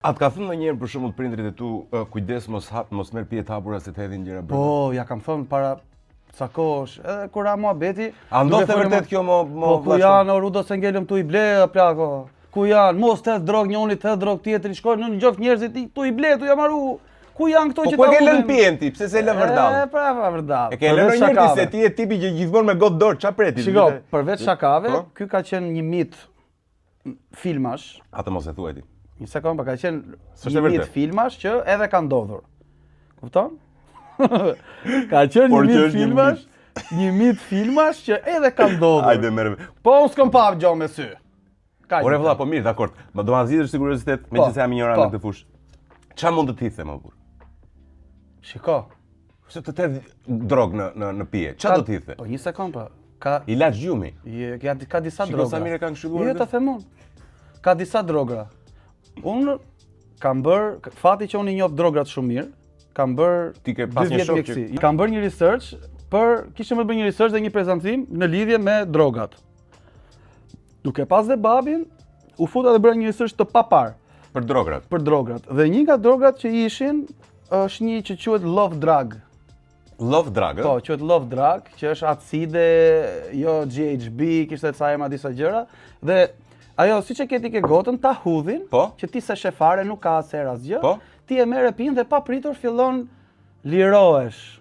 A të ka thënë ndonjëherë për shembull prindrit e tu, kujdes mos merr pije të hapura se të hedhin gjëra brenda? Po, ja kam thënë para ca kohësh, edhe kur ra muhabeti. A ndodhte vërtet kjo mo Po ku janë Rudo se ngelëm tu i ble plako. Ku janë? Mos të drog njëri, të drog tjetri, shkojnë në gjoft njerëzit tu i ble, tu ja marru. Ku janë këto që ta Po ku e ke lënë pijen ti? Pse se lën vërdall? Pra vërdall. E ke lënë njëri se ti je tipi që gjithmonë me gotë dorë, ç'a preti? Shiko, përveç shakave, ky ka qenë një mit filmash. Atë mos e thuaj ti. Një sekond, ka qenë një mit filmash që edhe ka ndodhur. Kupton? Ka qenë një mit filmash që edhe ka ndodhur. Hajde merr. Po unë s'kam pa gjë me sy. Ore vëlla, po mirë, dakord. Më do ma zgjidhësh si kuriozitet, meqense jam ignorant në këtë fushë. Ç'a mund të thithë më burr? Shiko. Se të drog në pije. Ç'a do të thithë? Po një sekond po. Ka ilaç gjumi. Ka disa droga. Shiko sa mirë kanë këshilluar. Jo ta them unë. Ka disa droga. Unë kam bërë, fati që unë i njoh drograt shumë mirë, kam bërë ti ke pas një shok që kam bërë një research kishim bërë një research dhe një prezantim në lidhje me drogat. Duke pas dhe babin, u futa dhe bëra një research të papar për drograt. Për drograt. Dhe një nga drograt që ishin është një që quhet love drug. Love drug? Po, quhet love drug, që është acide, jo GHB, kishte ca emra disa gjëra dhe ajo, si që ke gotën, ta hudhin, që ti se shefare, nuk ka aser asgjë, ti e merr e pinë dhe pa pritur fillon lirohesh.